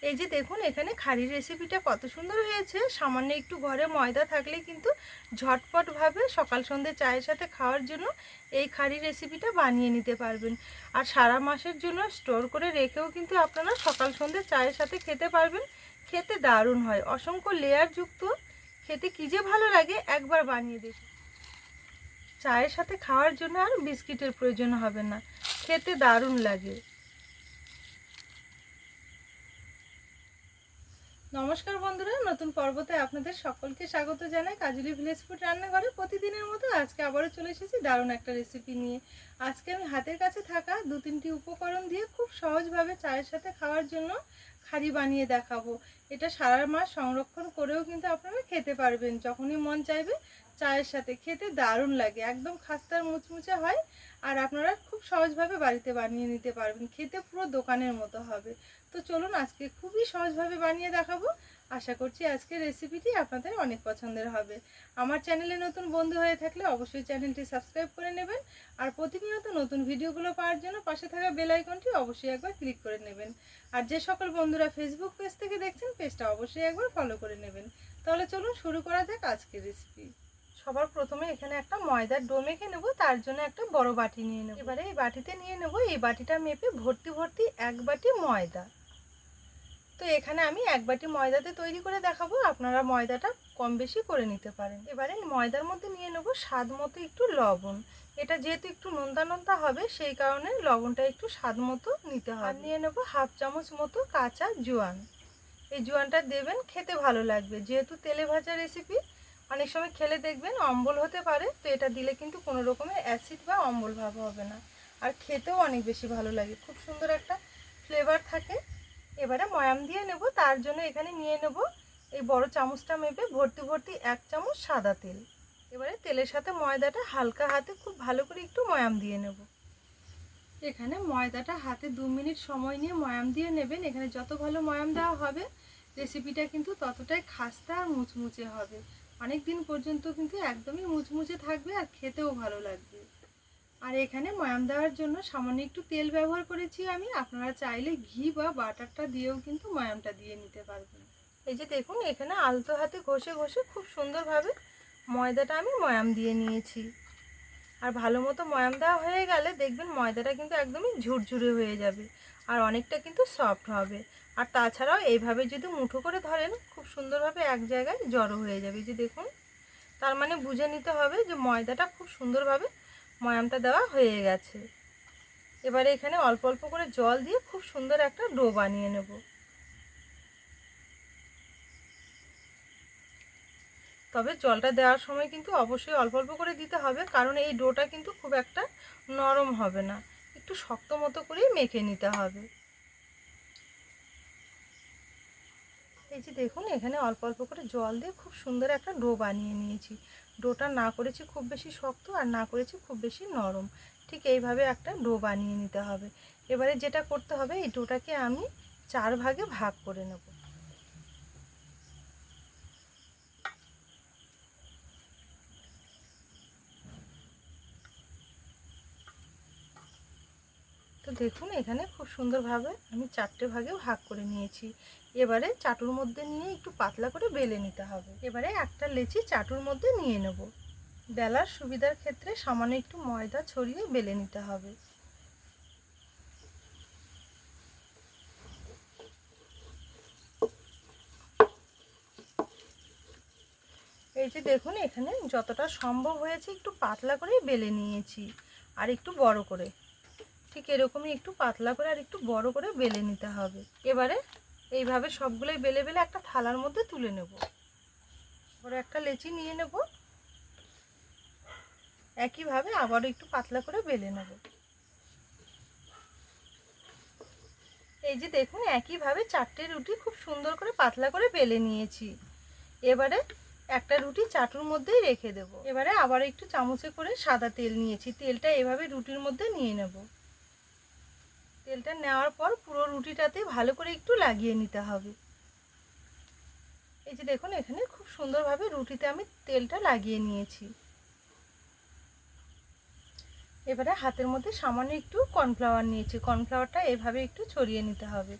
এই যে দেখুন এখানে খাড়ির রেসিপিটা কত সুন্দর হয়েছে। সামান্য একটু ঘরে ময়দা থাকলে কিন্তু ঝটপটভাবে সকাল সন্ধ্যে চায়ের সাথে খাওয়ার জন্য এই খাড়ির রেসিপিটা বানিয়ে নিতে পারবেন। আর সারা মাসের জন্য স্টোর করে রেখেও কিন্তু আপনারা সকাল সন্ধ্যে চায়ের সাথে খেতে পারবেন। খেতে দারুণ হয়, অসংখ্য লেয়ারযুক্ত, খেতে কী যে ভালো লাগে, একবার বানিয়ে দেখুন। চায়ের সাথে খাওয়ার জন্য আর বিস্কিটের প্রয়োজন হবে না, খেতে দারুণ লাগে। নমস্কার বন্ধুরা, নতুন পর্বতে আপনাদের সকলকে স্বাগত জানাই। কাজুলি ভিলেজ ফুড রান্নাঘরে প্রতিদিনের মতো আজকে আবারও চলে এসেছি দারুণ একটা রেসিপি নিয়ে। আজকে আমি হাতের কাছে থাকা 2-3টি উপকরণ দিয়ে খুব সহজভাবে চায়ের সাথে খাওয়ার জন্য খাড়ি বানিয়ে দেখাবো। এটা সারা মাস সংরক্ষণ করেও কিন্তু আপনারা খেতে পারবেন, যখনই মন চাইবে চায়ের সাথে। খেতে দারুণ লাগে, একদম খাস্তার মুচমুচে হয়। আর আপনারা খুব সহজভাবে বাড়িতে বানিয়ে নিতে পারবেন, খেতে পুরো দোকানের মতো হবে। তো চলুন আজকে খুবই সহজভাবে বানিয়ে দেখাবো। আশা করছি আজকের রেসিপিটি আপনাদের অনেক পছন্দের হবে। আমার চ্যানেলে নতুন বন্ধু হয়ে থাকলে অবশ্যই চ্যানেলটি সাবস্ক্রাইব করে নেবেন। আর প্রতিনিয়ত নতুন ভিডিওগুলো পাওয়ার জন্য পাশে থাকা বেল আইকনটি অবশ্যই একবার ক্লিক করে নেবেন। আর যে সকল বন্ধুরা ফেসবুক পেজ থেকে দেখছেন, পেজটা অবশ্যই একবার ফলো করে নেবেন। তাহলে চলুন শুরু করা যাক আজকের রেসিপি। সবার প্রথমে এখানে একটা ময়দার ডো মেখে নেব, তার জন্য একটা বড় বাটি নিয়ে নেব। এবারে এই বাটিতে নিয়ে নেব, এই বাটিটা মেপে ভর্তি ভর্তি 1 বাটি ময়দা। তো এখানে আমি 1 বাটি ময়দাতে তৈরি করে দেখাবো, আপনারা ময়দাটা কম বেশি করে নিতে পারেন। এবারে ময়দার মধ্যে নিয়ে নেব স্বাদ মতো একটু লবণ। এটা যেহেতু একটু নোনতা নোনতা হবে, সেই কারণে লবণটা একটু স্বাদ মতো নিতে হবে। নিয়ে নেব 1/2 চামচ মতো কাঁচা জোয়ান। এই জোয়ানটা দেবেন, খেতে ভালো লাগবে। যেহেতু তেলে ভাজা রেসিপি, অনেক সময় খেলে দেখবেন অম্বল হতে পারে, তো এটা দিলে কিন্তু কোনো রকমের অ্যাসিড বা অম্বল ভাব হবে না। আর খেতেও অনেক বেশি ভালো লাগে, খুব সুন্দর একটা ফ্লেভার থাকে। এবারে ময়াম দিয়ে নেব, তার জন্য এখানে নিয়ে নেব এই বড় চামচটা মেপে ভর্তি ভর্তি 1 চামচ সাদা তেল। এবারে তেলের সাথে ময়দাটা হালকা হাতে খুব ভালো করে একটু ময়াম দিয়ে নেব। এখানে ময়দাটা হাতে 2 মিনিট সময় নিয়ে ময়াম দিয়ে নেবেন। এখানে যত ভালো ময়াম দেওয়া হবে রেসিপিটা কিন্তু ততটাই খাস্তা আর মুচমুচে হবে। অনেক দিন পর্যন্ত কিন্তু একদমই মুচমুচে থাকবে আর খেতেও ভালো লাগবে। আর এখানে ময়াম দেওয়ার জন্য সামান্য একটু তেল ব্যবহার করেছি আমি। আপনারা চাইলে ঘি বা বাটারটা দিয়েও কিন্তু ময়ামটা দিয়ে নিতে পারবেন। এই যে দেখুন এখানে আলতো হাতে ঘষে ঘষে খুব সুন্দরভাবে ময়দাটা আমি ময়াম দিয়ে নিয়েছি। আর ভালো মতো ময়াম দেওয়া হয়ে গেলে দেখবেন ময়দাটা কিন্তু একদমই ঝুরঝুরে হয়ে যাবে আর অনেকটা কিন্তু সফট হবে। আর তাছাড়াও এইভাবে যদি মুঠো করে ধরেন, খুব সুন্দরভাবে এক জায়গায় জড়ো হয়ে যাবে। যে দেখুন, তার মানে বুঝে নিতে হবে যে ময়দাটা খুব সুন্দরভাবে ময়ামটা দেওয়া হয়ে গেছে। এবারে এখানে অল্প অল্প করে জল দিয়ে খুব সুন্দর একটা ডো বানিয়ে নেব। তবে জলটা দেওয়ার সময় কিন্তু অবশ্যই অল্প অল্প করে দিতে হবে, কারণ এই ডোটা কিন্তু খুব একটা নরম হবে না, একটু শক্ত মতো করেই মেখে নিতে হবে। এই যে দেখুন এখানে অল্প অল্প করে জল দিয়ে খুব সুন্দর একটা ডো বানিয়ে নিয়েছি। ডোটা না করেছি খুব বেশি শক্ত আর না করেছি খুব বেশি নরম, ঠিক এইভাবে একটা ডো বানিয়ে নিতে হবে। এবারে যেটা করতে হবে, এই ডোটাকে আমি 4 ভাগে ভাগ করে নেব। তো দেখুন এখানে খুব সুন্দরভাবে আমি 4টে ভাগে ভাগ করে নিয়েছি। এবারে চাটুর মধ্যে নিয়ে একটু পাতলা করে বেলে নিতে হবে। এবারে একটা লেচি চাটুর মধ্যে নিয়ে নেব। বেলার সুবিধার ক্ষেত্রে সামান্য একটু ময়দা ছড়িয়ে বেলে নিতে হবে। এই যে দেখুন এখানে যতটা সম্ভব হয়েছে একটু পাতলা করে বেলে নিয়েছি আর একটু বড় করে, ঠিক এরকমই একটু পাতলা করে আর একটু বড় করে বেলে নিতে হবে। এবারে এইভাবে সবগুলোই বেলে বেলে একটা থালার মধ্যে তুলে নেব। বড় একটা লেচি নিয়ে নেব, একইভাবে আবারও একটু পাতলা করে বেলে নেব। এই যে দেখুন একইভাবে 4টে রুটি খুব সুন্দর করে পাতলা করে বেলে নিয়েছি। এবারে একটা রুটি চাটুর মধ্যেই রেখে দেব। এবারে আবার একটু চামচে করে সাদা তেল নিয়েছি, তেলটা এভাবে রুটির মধ্যে নিয়ে নেব। তেলটা নেওয়ার পর পুরো রুটিটাতে ভালো করে একটু লাগিয়ে নিতে হবে। এই যে দেখুন এখানে খুব সুন্দরভাবে রুটিতে আমি তেলটা লাগিয়ে নিয়েছি। এবারে হাতের মধ্যে সামান্য একটু কর্নফ্লাওয়ার নিয়েছি, কর্নফ্লাওয়ারটা এভাবে একটু ছড়িয়ে নিতে হবে।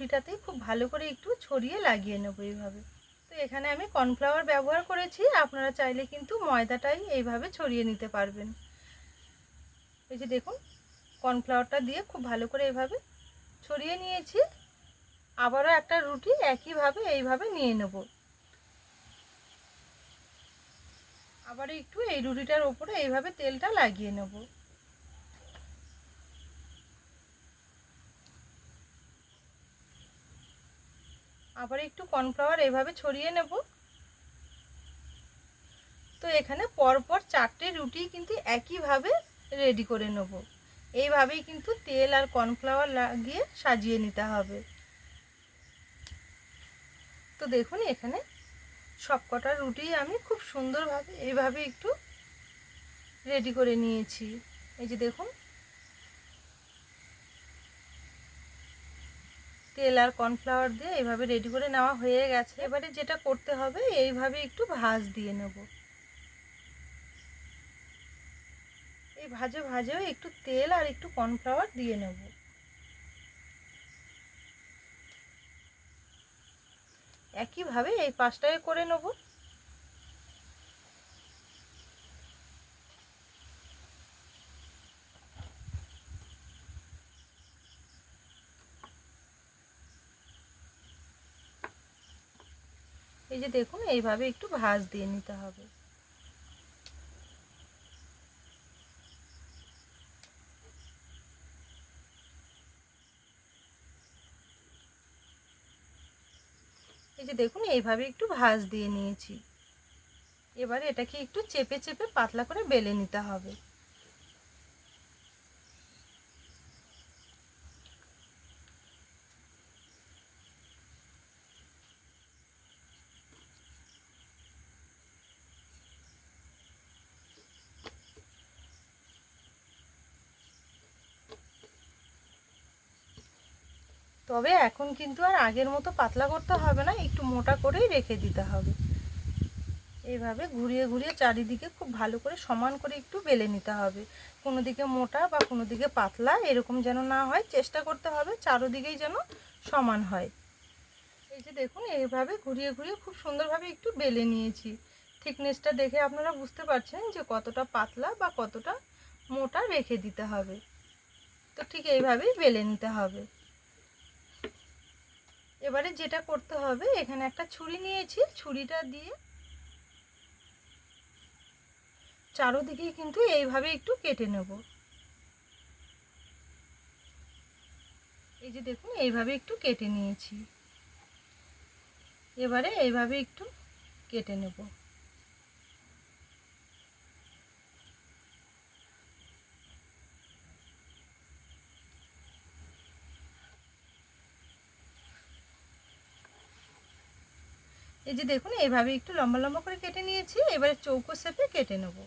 রুটিটাতেই খুব ভালো করে একটু ছড়িয়ে লাগিয়ে নেবো এইভাবে। তো এখানে আমি কর্নফ্লাওয়ার ব্যবহার করেছি, আপনারা চাইলে কিন্তু ময়দাটাই এইভাবে ছড়িয়ে নিতে পারবেন। এই যে দেখুন, কর্নফ্লাওয়ারটা দিয়ে খুব ভালো করে এইভাবে ছড়িয়ে নিয়েছি। আবারও একটা রুটি একইভাবে এইভাবে নিয়ে নেব। আবার একটু এই রুটিটার উপরে এইভাবে তেলটা লাগিয়ে নেব। আবার একটু কর্নফ্লাওয়ার এইভাবে ছড়িয়ে নেব। তো এখানে পরপর 4টে রুটি কিন্তু একইভাবে রেডি করে নেব। এইভাবেই কিন্তু তেল আর কর্নফ্লাওয়ার লাগিয়ে সাজিয়ে নিতে হবে। তো দেখুন, এখানে সবকটা রুটি আমি খুব সুন্দরভাবে এইভাবে একটু রেডি করে নিয়েছি। এই যে দেখুন, তেল আর কর্নফ্লাওয়ার দিয়ে এইভাবে রেডি করে নেওয়া হয়ে গেছে। এবারে যেটা করতে হবে, এইভাবে একটু ভাঁজ দিয়ে নেব। এই ভাজে ভাজেও একটু তেল আর একটু কর্নফ্লাওয়ার দিয়ে নেব। একইভাবে এই পাঁচটায় করে নেব। এই যে দেখুন, এইভাবে একটু ভাঁজ দিয়ে নিতে হবে। এই যে দেখুন, এইভাবে একটু ভাঁজ দিয়ে নিয়েছি। এবারে এটাকে একটু চেপে চেপে পাতলা করে বেলে নিতে হবে। তবে এখন কিন্তু আর আগের মতো পাতলা করতে হবে না, একটু মোটা করেই রেখে দিতে হবে। এইভাবে ঘুরিয়ে ঘুরিয়ে চারিদিকে খুব ভালো করে সমান করে একটু বেলে নিতে হবে। কোনো দিকে মোটা বা কোনো দিকে পাতলা এরকম যেন না হয়, চেষ্টা করতে হবে চারদিকেই যেন সমান হয়। এই যে দেখুন, এইভাবে ঘুরিয়ে ঘুরিয়ে খুব সুন্দরভাবে একটু বেলে নিয়েছি। থিকনেসটা দেখে আপনারা বুঝতে পারছেন যে কতটা পাতলা বা কতটা মোটা রেখে দিতে হবে। তো ঠিক এইভাবেই বেলে নিতে হবে। এবারে যেটা করতে হবে, এখানে একটা ছুরি নিয়েছি, ছুরিটা দিয়ে চারদিকেই কিন্তু এইভাবে একটু কেটে নেব। এই যে দেখুন, এইভাবে একটু কেটে নিয়েছি। এবারে এইভাবে একটু কেটে নেব। এই যে দেখুন, এইভাবে একটু লম্বা লম্বা করে কেটে নিয়েছি। এবারে চৌকো শেপে কেটে নেব।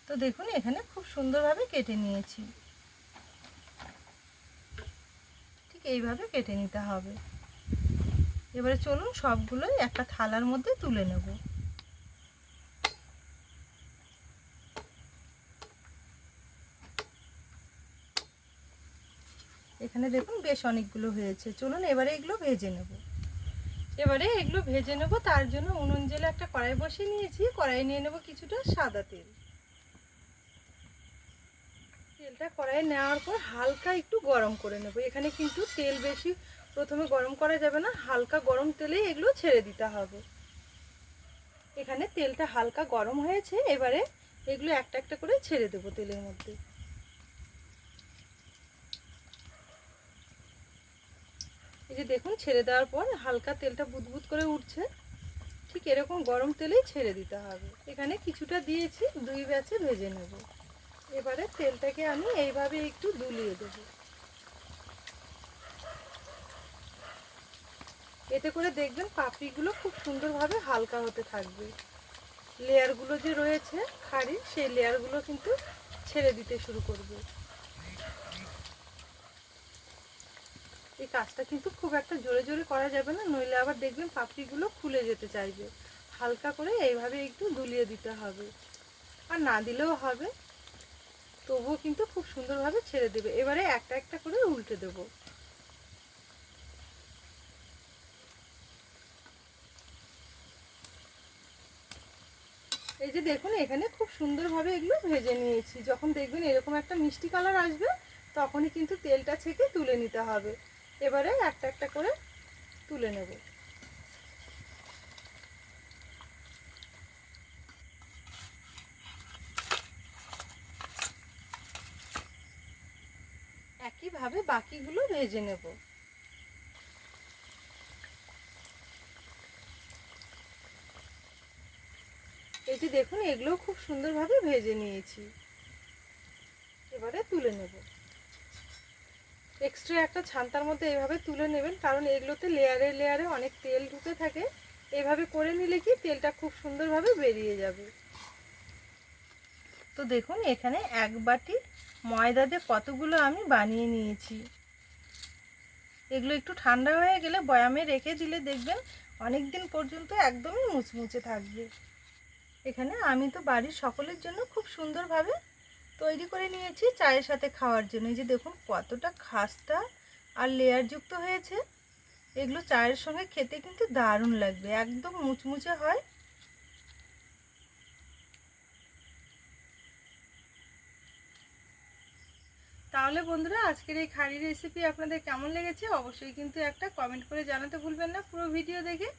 তো দেখুন, এখানে খুব সুন্দরভাবে কেটে নিয়েছি। ঠিক এইভাবে কেটে নিতে হবে। এবারে চলুন সবগুলোই একটা থালার মধ্যে তুলে নেব। এখানে দেখুন বেশ অনেকগুলো হয়েছে। চলুন এবারে এগুলো ভেজে নেব। তার জন্য উনুন জ্বেলে একটা কড়াই বসিয়ে নিয়েছি। কড়াই নিয়ে নেব কিছুটা সাদা তেল। তেলটা কড়াইয়ে নেওয়ার পর হালকা একটু গরম করে নেব। এখানে কিন্তু তেল বেশি প্রথমে গরম করা যাবে না, হালকা গরম তেলেই এগুলো ছেড়ে দিতে হবে। এখানে তেলটা হালকা গরম হয়েছে। এবারে এগুলো একটা একটা করে ছেড়ে দেব তেলের মধ্যে। এই যে দেখুন, ছেড়ে দেওয়ার পর হালকা তেলটা বুদবুদ করে উঠছে। ঠিক এরকম গরম তেলেই ছেড়ে দিতে হবে। এখানে কিছুটা দিয়েছি, দুই ব্যাচে ভেজে নেব। এবারে তেলটাকে আমি এইভাবে একটু দুলিয়ে দেব। এতে করে দেখবেন পাপড়িগুলো খুব সুন্দরভাবে হালকা হতে থাকবে। লেয়ারগুলো যে রয়েছে খাড়ির, সেই লেয়ারগুলো কিন্তু ছেড়ে দিতে শুরু করবে। এই কাজটা কিন্তু খুব একটা জোরে জোরে করা যাবে না, নইলে আবার দেখবেন পাপড়িগুলো খুলে যেতে চাইবে। হালকা করে এইভাবে একটু দুলিয়ে দিতে হবে, আর না দিলেও হবে, তবুও কিন্তু খুব সুন্দরভাবে ছেড়ে দেবে। এবারে একটা একটা করে উল্টে দেবো। এই যে দেখুন এখানে খুব সুন্দরভাবে এগুলো ভেজে নিয়েছি। যখন দেখবেন এরকম একটা মিষ্টি কালার আসবে তখনই কিন্তু তেলটা ছেঁকে তুলে নিতে হবে। এবারে একটা একটা করে তুলে নেব। একইভাবে বাকিগুলো ভেজে নেব। এই যে দেখুন এগুলো খুব সুন্দরভাবে ভেজে নিয়েছি। এবারে তুলে নেব। এক্সট্রা একটা ছান্তার মধ্যে এইভাবে তুলে নেবেন, কারণ এগুলোতে লেয়ারে লেয়ারে অনেক তেল ঢুকে থাকে। এইভাবে করে নিলে কি তেলটা খুব সুন্দরভাবে বেরিয়ে যাবে। তো দেখুন এখানে এক বাটি ময়দা দিয়ে কতগুলো আমি বানিয়ে নিয়েছি। এগুলো একটু ঠান্ডা হয়ে গেলে বয়ামে রেখে দিলে দেখবেন অনেক দিন পর্যন্ত একদমই মুচমুচে থাকবে। এখানে আমি তো বাড়ির সকলের জন্য খুব সুন্দরভাবে তৈরি করে নিয়েছি চায়ের সাথে খাওয়ার জন্য। এই যে দেখুন কতটা খাস্তা আর লেয়ারযুক্ত হয়েছে। এগুলো চায়ের সঙ্গে খেতে কিন্তু দারুণ লাগবে, একদম মুচমুচে হয়। তাহলে বন্ধুরা আজকের এই খাড়ি রেসিপি আপনাদের কেমন লেগেছে অবশ্যই কিন্তু একটা কমেন্ট করে জানাতে ভুলবেন না পুরো ভিডিও দেখে।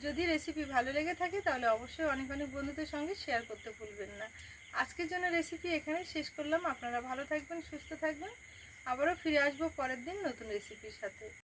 যদি রেসিপি ভালো লেগে থাকে তাহলে অবশ্যই অনেক অনেক বন্ধুদের সঙ্গে শেয়ার করতে ভুলবেন না। আজকের জন্য রেসিপি এখানে শেষ করলাম। আপনারা ভালো থাকবেন, সুস্থ থাকবেন। আবারও ফিরে আসবো পরের দিন নতুন রেসিপির সাথে।